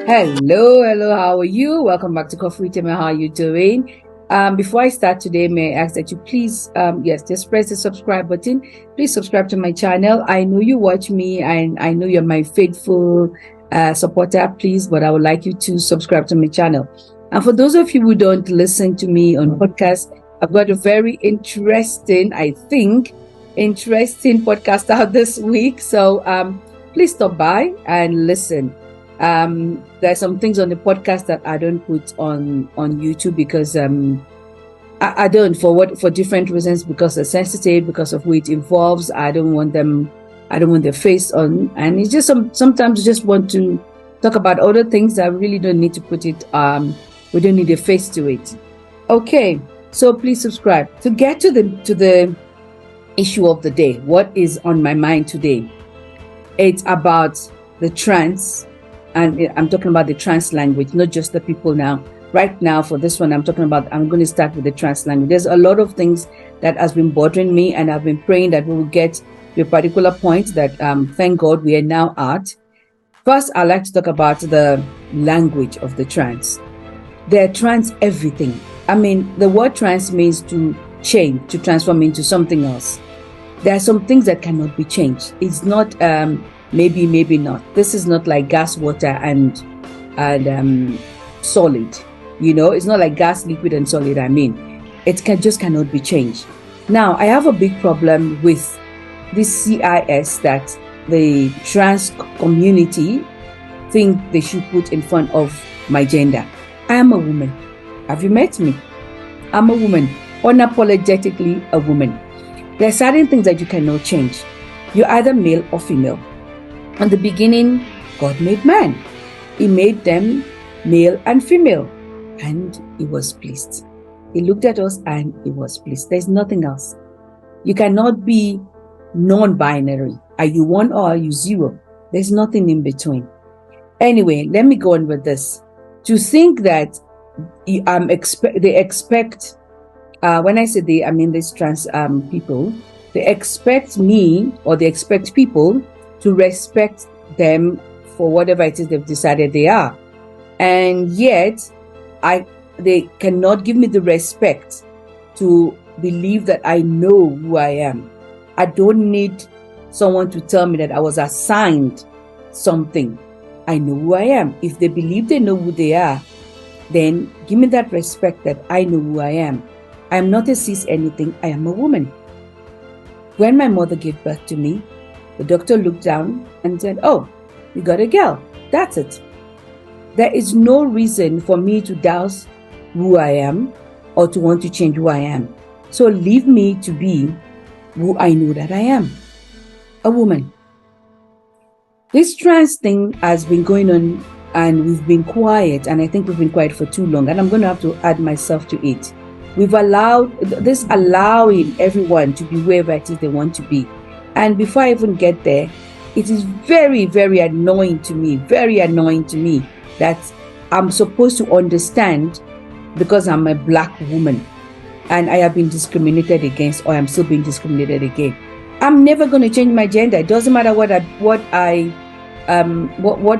Hello, how are you? Welcome back to Coffee with Emma. How are you doing? Before I start today, may I ask that you please, just press the subscribe button. Please subscribe to my channel. I know you watch me and I know you're my faithful supporter, please, but I would like you to subscribe to my channel. And for those of you who don't listen to me on podcast, I've got a very interesting podcast out this week. So please stop by and listen. There are some things on the podcast that I don't put on YouTube because I don't for different reasons, because they're sensitive, because of who it involves. I don't want their face on, and it's just sometimes you just want to talk about other things that really don't need to put it. We don't need a face to it. Okay, so please subscribe. To get to the issue of the day, what is on my mind today? It's about the trans. And I'm talking about the trans language, not just the people now. Right now, for this one, I'm going to start with the trans language. There's a lot of things that has been bothering me, and I've been praying that we will get to a particular point that, thank God, we are now at. First, I'd like to talk about the language of the trans. They're trans everything. I mean, the word trans means to change, to transform into something else. There are some things that cannot be changed. It's not... maybe not. This is not like gas, water, and solid. It's not like gas, liquid, and solid. I mean, it just cannot be changed. Now, I have a big problem with this CIS that the trans community think they should put in front of my gender. I am a woman. Have you met me? I'm a woman, unapologetically a woman. There are certain things that you cannot change. You're either male or female. In the beginning, God made man. He made them male and female, and he was pleased. He looked at us and he was pleased. There's nothing else. You cannot be non-binary. Are you one or are you zero? There's nothing in between. Anyway, let me go on with this. To think that they expect, when I say they, I mean these trans people, they expect me, or they expect people to respect them for whatever it is they've decided they are. And yet, they cannot give me the respect to believe that I know who I am. I don't need someone to tell me that I was assigned something. I know who I am. If they believe they know who they are, then give me that respect that I know who I am. I am not a cis anything. I am a woman. When my mother gave birth to me, the doctor looked down and said, "Oh, you got a girl. That's it." There is no reason for me to doubt who I am or to want to change who I am. So leave me to be who I know that I am, a woman. This trans thing has been going on and we've been quiet, and I think we've been quiet for too long, and I'm going to have to add myself to it. We've allowing everyone to be wherever it is they want to be. And before I even get there, it is very, very annoying to me that I'm supposed to understand, because I'm a black woman and I have been discriminated against, or I'm still being discriminated against. I'm never going to change my gender. It doesn't matter what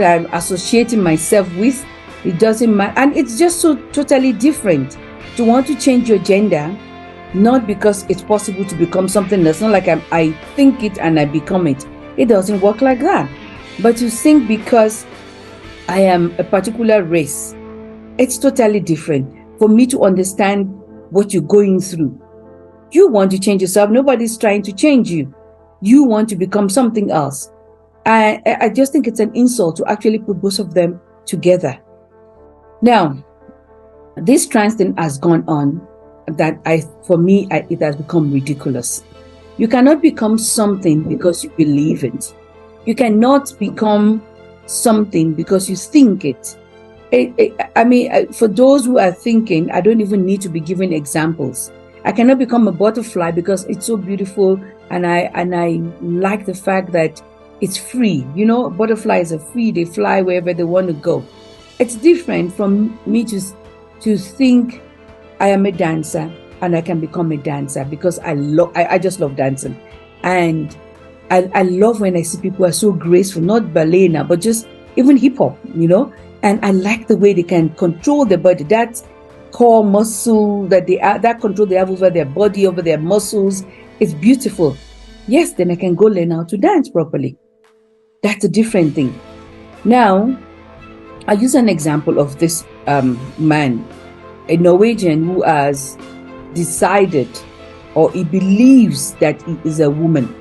I'm associating myself with. It doesn't matter. And it's just so totally different to want to change your gender. Not because it's possible to become something else. Not like I think it and I become it. It doesn't work like that. But to think because I am a particular race, it's totally different. For me to understand what you're going through. You want to change yourself. Nobody's trying to change you. You want to become something else. I just think it's an insult to actually put both of them together. Now, this trans thing has gone on. That it has become ridiculous. You cannot become something because you believe it. You cannot become something because you think it. For those who are thinking, I don't even need to be given examples. I cannot become a butterfly because it's so beautiful, and I like the fact that it's free. Butterflies are free; they fly wherever they want to go. It's different from me to think I am a dancer and I can become a dancer because I just love dancing. And I love when I see people who are so graceful, not ballet now, but just even hip hop, And I like the way they can control their body. That core muscle that control they have over their body, over their muscles, is beautiful. Yes, then I can go learn how to dance properly. That's a different thing. Now, I use an example of this man, a Norwegian who has decided, or he believes that he is a woman.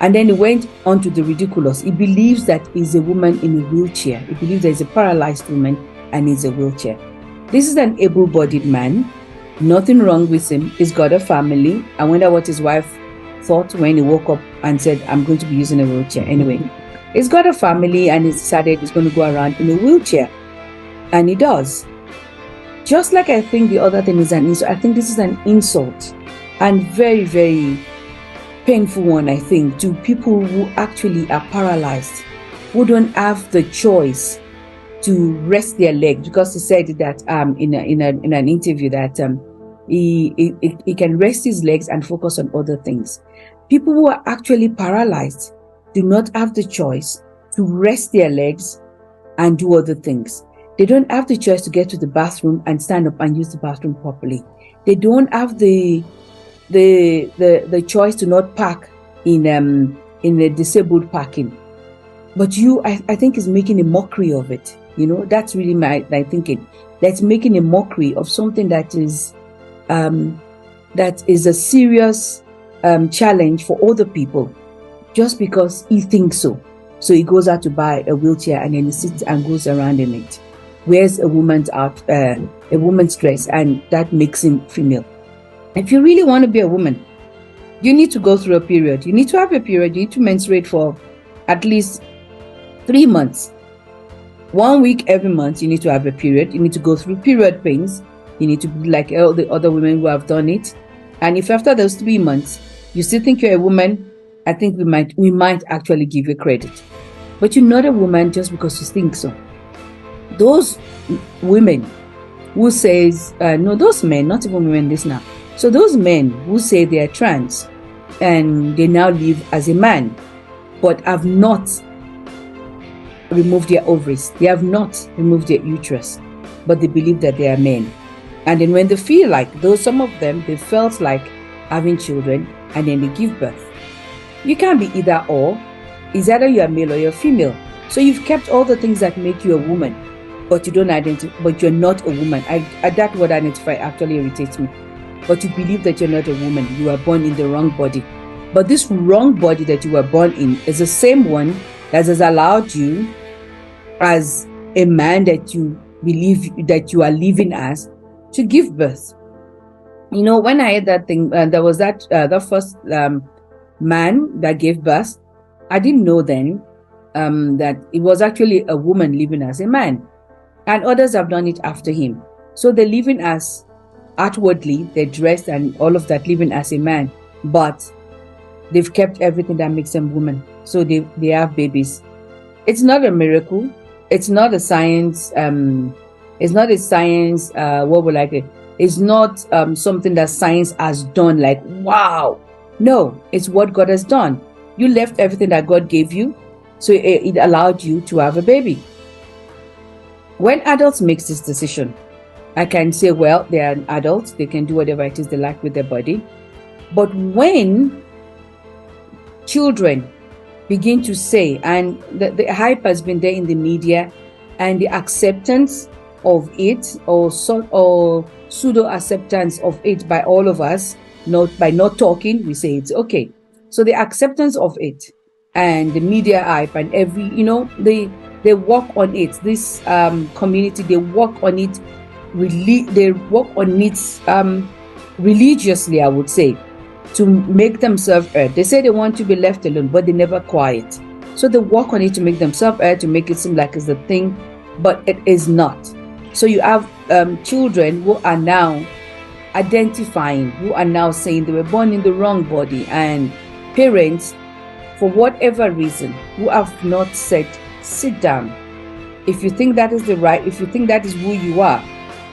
And then he went on to the ridiculous. He believes that he's a woman in a wheelchair. He believes there's a paralyzed woman and he's a wheelchair. This is an able-bodied man. Nothing wrong with him. He's got a family. I wonder what his wife thought when he woke up and said, I'm going to be using a wheelchair. Anyway, he's got a family and he's decided he's going to go around in a wheelchair. And he does. Just like I think the other thing is an insult, I think this is an insult, and very, very painful one, I think, to people who actually are paralyzed, who don't have the choice to rest their legs, because he said that in an interview that he can rest his legs and focus on other things. People who are actually paralyzed do not have the choice to rest their legs and do other things. They don't have the choice to get to the bathroom and stand up and use the bathroom properly. They don't have the choice to not park in a disabled parking. But I think is making a mockery of it. You know, that's really my thinking. That's making a mockery of something that is a serious challenge for other people, just because he thinks so. So he goes out to buy a wheelchair and then he sits and goes around in it, wears a woman's dress, and that makes him female. If you really want to be a woman, you need to go through a period. You need to have a period. You need to menstruate for at least 3 months. 1 week every month, you need to have a period. You need to go through period pains. You need to be like all the other women who have done it. And if after those 3 months, you still think you're a woman, I think we might actually give you credit. But you're not a woman just because you think so. Those women who says, no, those men, not even women this now. So those men who say they are trans and they now live as a man, but have not removed their ovaries, they have not removed their uterus, but they believe that they are men. And then when they feel like, though some of them, they felt like having children and then they give birth. You can't be either or. It's either you're male or you're female. So you've kept all the things that make you a woman, but you don't identify, but you're not a woman. That word identify actually irritates me. But you believe that you're not a woman. You were born in the wrong body. But this wrong body that you were born in is the same one that has allowed you, as a man that you believe that you are living as, to give birth. You know, when I heard that thing, there was that the first man that gave birth, I didn't know then that it was actually a woman living as a man. And others have done it after him. So they're living as, outwardly, they're dressed and all of that, living as a man. But they've kept everything that makes them women. So they have babies. It's not a miracle. It's not a science. It's not a science. What would I say? It's not something that science has done. Like, wow. No, it's what God has done. You left everything that God gave you, so it allowed you to have a baby. When adults make this decision, I can say, well, they are adults. They can do whatever it is they like with their body. But when children begin to say, and the hype has been there in the media, and the acceptance of it, or pseudo acceptance of it by all of us, by not talking, we say it's okay. So the acceptance of it and the media hype and they work on it. This community, they work on it. They work on it religiously, I would say, to make themselves heard. They say they want to be left alone, but they never quiet. So they work on it to make themselves heard, to make it seem like it's the thing, but it is not. So you have children who are now identifying, who are now saying they were born in the wrong body, and parents, for whatever reason, who have not said, sit down. If you think that is if you think that is who you are,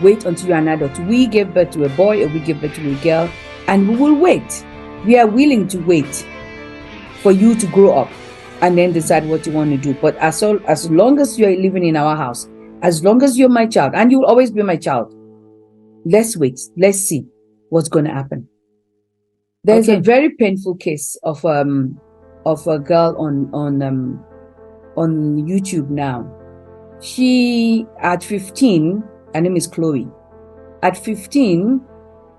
wait until you're an adult. We gave birth to a boy or we gave birth to a girl, and we will wait. We are willing to wait for you to grow up and then decide what you want to do. But as long as you are living in our house, As long as you're my child, and you'll always be my child, let's wait. Let's see what's going to happen. There's a very painful case of a girl on YouTube now. She, at 15, her name is Chloe. At 15,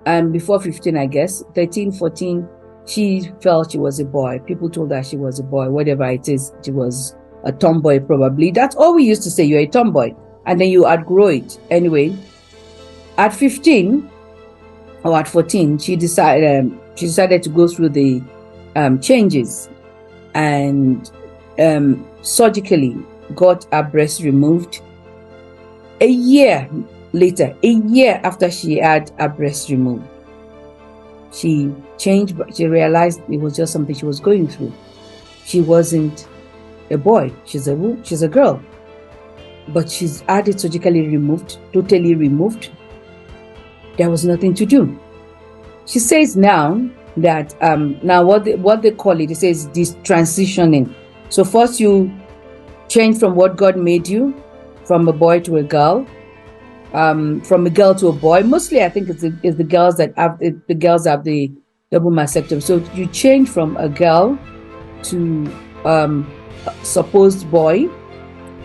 and before 15, I guess, 13, 14, she felt she was a boy. People told her she was a boy, whatever it is. She was a tomboy, probably. That's all we used to say, you're a tomboy. And then you outgrow it. Anyway, at 15 or at 14, she decided to go through the changes and surgically got her breast removed. A year later, a year after she had her breast removed, she changed, but she realized it was just something she was going through. She wasn't a boy, she's a girl, but she's had it surgically removed, totally removed. There was nothing to do. She says now that now what they call it says this transitioning. So first you change from what God made you, from a boy to a girl, from a girl to a boy. Mostly I think it's the girls that have the double mastectomy. So you change from a girl to supposed boy,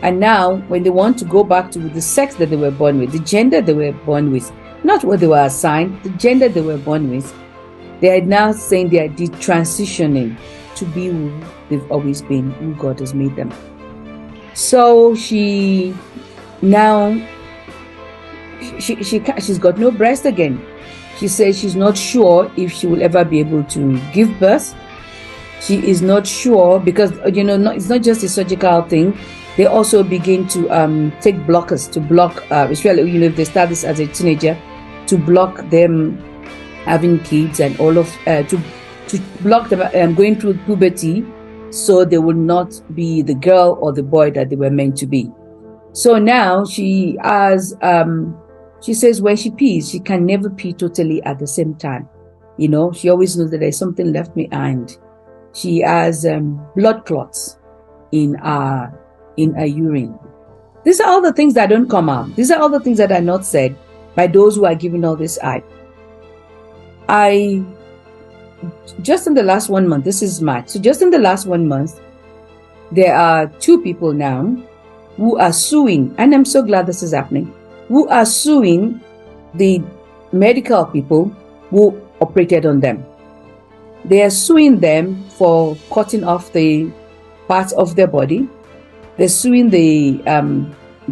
and now when they want to go back to the sex that they were born with, the gender they were born with, not what they were assigned, the gender they were born with, they are now saying they are transitioning to be who they've always been, who God has made them. So she's got no breast again. She says she's not sure if she will ever be able to give birth. She is not sure because it's not just a surgical thing. They also begin to take blockers to block, especially if they start this as a teenager, to block them having kids and all of to block them going through puberty, so they will not be the girl or the boy that they were meant to be. So now she has she says when she pees, she can never pee totally at the same time. She always knows that there's something left behind. She has blood clots in her urine. These are all the things that don't come out. These are all the things that are not said by those who are giving all this hype. Just in the last 1 month, this is March. So just in the last 1 month, there are 2 people now who are suing, and I'm so glad this is happening, who are suing the medical people who operated on them. They are suing them for cutting off the parts of their body. They're suing the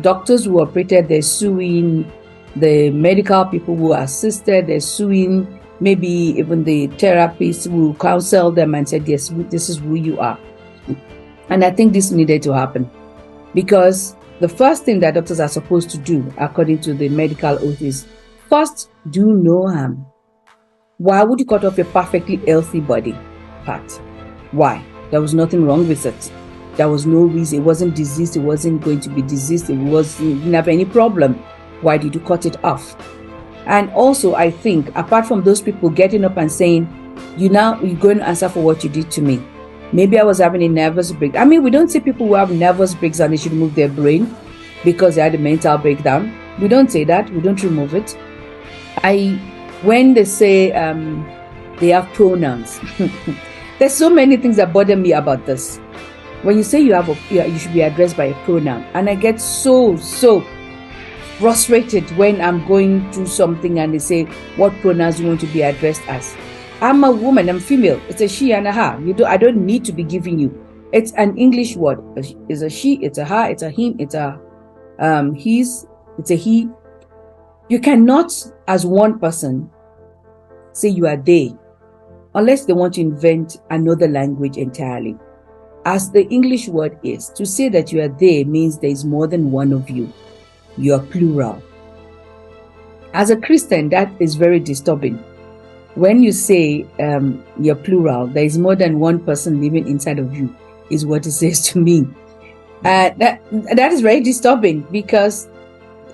doctors who operated. They're suing the medical people who assisted. They're suing maybe even the therapists who counseled them and said, yes, this is who you are. And I think this needed to happen, because the first thing that doctors are supposed to do, according to the medical oath, is first, do no harm. Why would you cut off a perfectly healthy body part? Why? There was nothing wrong with it. There was no reason. It wasn't diseased. It wasn't going to be diseased. It didn't have any problem. Why did you cut it off? And also, I think, apart from those people getting up and saying, you're going to answer for what you did to me. Maybe I was having a nervous break. I mean, we don't say people who have nervous breaks and they should remove their brain because they had a mental breakdown. We don't say that. We don't remove it. When they say they have pronouns, there's so many things that bother me about this. When you say you should be addressed by a pronoun, and I get so frustrated when I'm going through something and they say, what pronouns you want to be addressed as? I'm a woman, I'm female. It's a she and a her. I don't need to be giving you. It's an English word. It's a she, it's a her, it's a him, it's a his, it's a he. You cannot, as one person, say you are they, unless they want to invent another language entirely. As the English word is, to say that you are they means there is more than one of you. You are plural. As a Christian, that is very disturbing. When you say you're plural, there is more than one person living inside of you, is what it says to me. That is very disturbing, because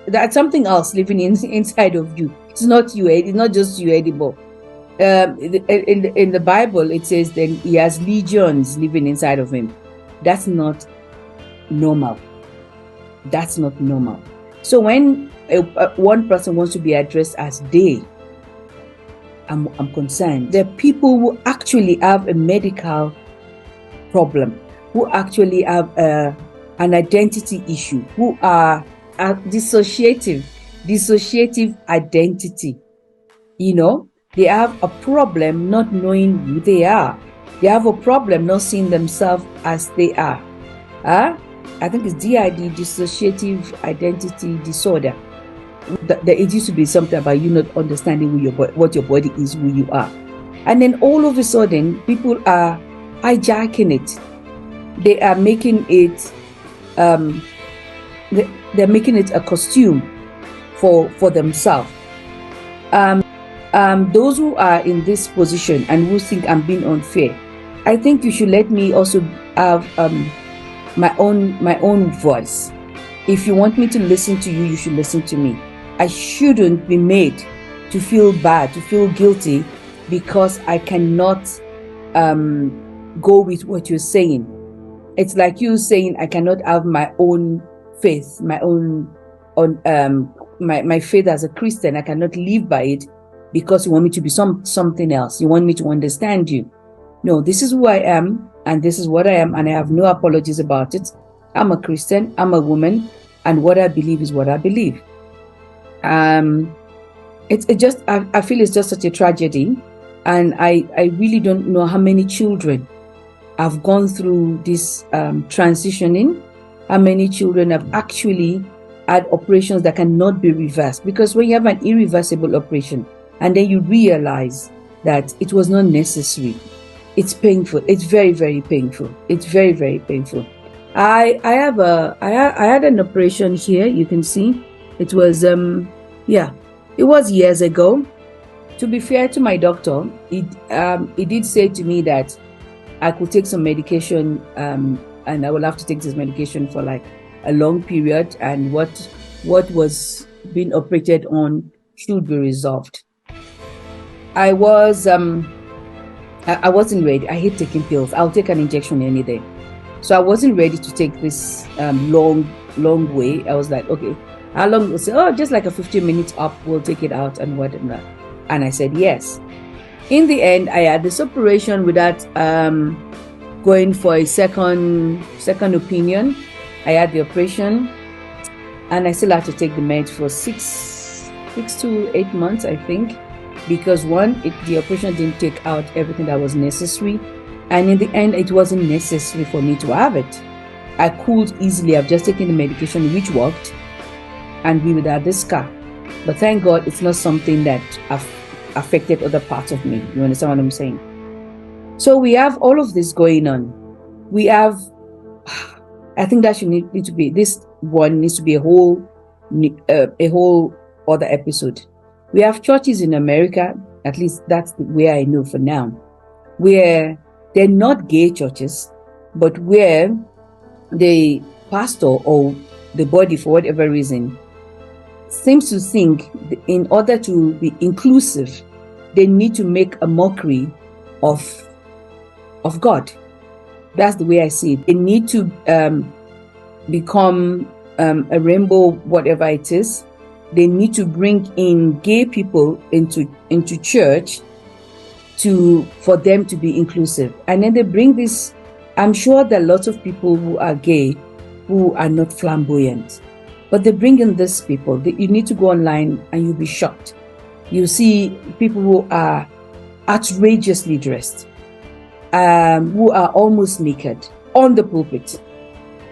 that's something else living inside of you. It's not you. It's not just you anymore. In the Bible, it says that he has legions living inside of him. That's not normal. That's not normal. So when one person wants to be addressed as they, I'm concerned. There are people who actually have a medical problem, who actually have an identity issue, who are dissociative identity. You know, they have a problem not knowing who they are. They have a problem not seeing themselves as they are. I think it's DID, dissociative identity disorder. It used to be something about you not understanding what your body is, who you are. And then all of a sudden, people are hijacking it. They are making it, they're making it a costume for themselves. Those who are in this position and who think I'm being unfair, I think you should let me also have my own voice. If you want me to listen to you, you should listen to me. I shouldn't be made to feel bad, to feel guilty, because I cannot go with what you're saying. It's like you saying I cannot have my own faith, my faith as a Christian. I cannot live by it because you want me to be something else. You want me to understand you. No, this is who I am, and this is what I am, and I have no apologies about it. I'm a Christian, I'm a woman, and what I believe is what I believe. I feel it's just such a tragedy, and I really don't know how many children have gone through this transitioning, how many children have actually had operations that cannot be reversed. Because when you have an irreversible operation, and then you realize that it was not necessary, it's painful. It's very, very painful. It's very, very painful. I had an operation here. You can see it was it was years ago. To be fair to my doctor, he did say to me that I could take some medication, and I will have to take this medication for like a long period, and what was being operated on should be resolved. I wasn't ready. I hate taking pills. I'll take an injection any day. So I wasn't ready to take this long way. I was like, okay, how long? We'll say, oh, just like a 15 minutes up, we'll take it out and whatnot. And I said yes. In the end, I had this operation without going for a second opinion. I had the operation, and I still had to take the meds for six to 8 months, I think. Because the operation didn't take out everything that was necessary, and in the end it wasn't necessary for me to have it. I could easily have just taken the medication, which worked, and be without the scar. But thank God it's not something that affected other parts of me. You understand what I'm saying? So we have all of this going on. We have, I think that should need to be, this one needs to be a whole other episode. We have churches in America, at least that's where I know for now, where they're not gay churches, but where the pastor or the body, for whatever reason, seems to think in order to be inclusive, they need to make a mockery of God. That's the way I see it. They need to become a rainbow, whatever it is. They need to bring in gay people into church for them to be inclusive. And then they bring this. I'm sure there are lots of people who are gay who are not flamboyant, but they bring in these people. You need to go online and you'll be shocked. You see people who are outrageously dressed, who are almost naked on the pulpit.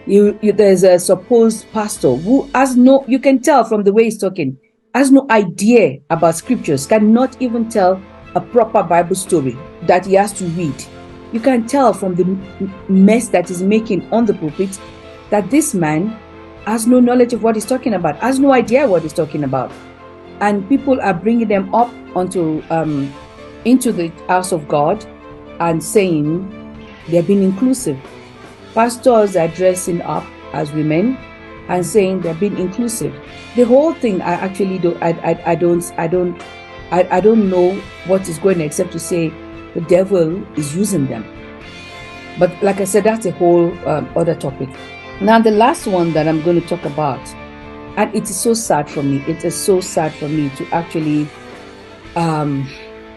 There's a supposed pastor who has no, you can tell from the way he's talking, has no idea about scriptures, cannot even tell a proper Bible story that he has to read. You can tell from the mess that he's making on the pulpit that this man has no knowledge of what he's talking about, has no idea what he's talking about. And people are bringing them up into the house of God and saying they're being inclusive. Pastors are dressing up as women and saying they're being inclusive. The whole thing, I actually don't know what is going on, except to say the devil is using them. But like I said, that's a whole other topic. Now, the last one that I'm going to talk about And it is so sad for me. It is so sad for me to actually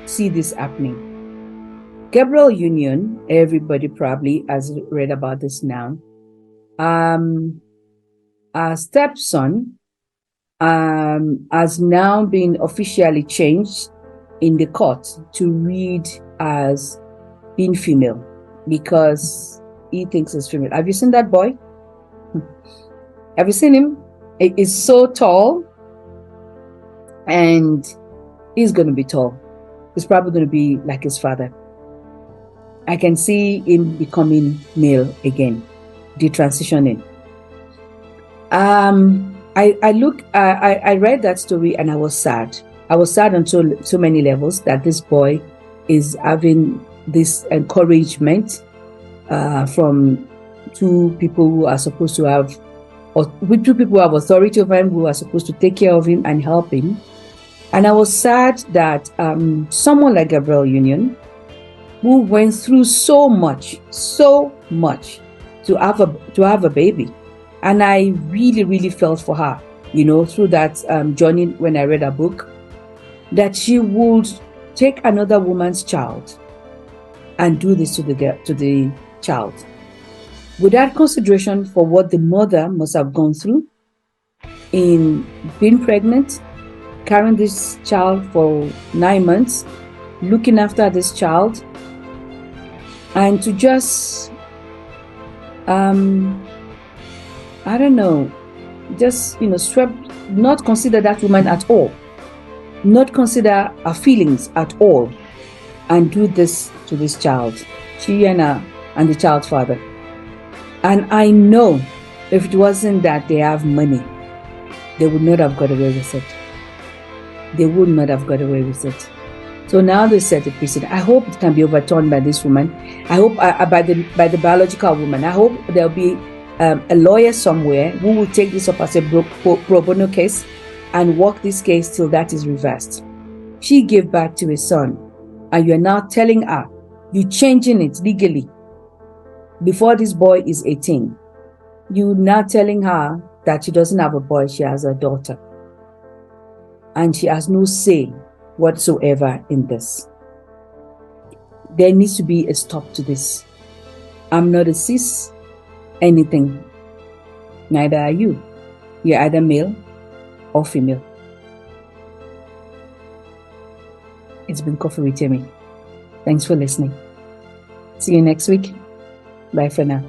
see this happening. Gabriel Union, everybody probably has read about this now. Our stepson has now been officially changed in the court to read as being female because he thinks he's female. Have you seen that boy? Have you seen him? He is so tall, and he's going to be tall. He's probably going to be like his father. I can see him becoming male again, detransitioning. I read that story and I was sad. I was sad on so many levels that this boy is having this encouragement from two people who are supposed to have, or with two people who have authority over him, who are supposed to take care of him and help him. And I was sad that someone like Gabriel Union, who went through so much to have a baby, and I really, really felt for her, through that journey when I read her book, that she would take another woman's child and do this to the child without consideration for what the mother must have gone through in being pregnant, carrying this child for 9 months, looking after this child, and to just I don't know, just not consider that woman at all, not consider her feelings at all, and do this to this child, she and the child's father. And I know if it wasn't that they have money, they would not have got away with it. They would not have got away with it. So now they set a precedent. I hope it can be overturned by this woman. I hope by the biological woman. I hope there'll be a lawyer somewhere who will take this up as a pro bono case and work this case till that is reversed. She gave birth to a son, and you're now telling her, you're changing it legally before this boy is 18. You're now telling her that she doesn't have a boy, she has a daughter. And she has no say whatsoever in this. There needs to be a stop to this. I'm not a cis anything. Neither are you. You're either male or female. It's been Coffee with Timmy. Thanks for listening. See you next week. Bye for now.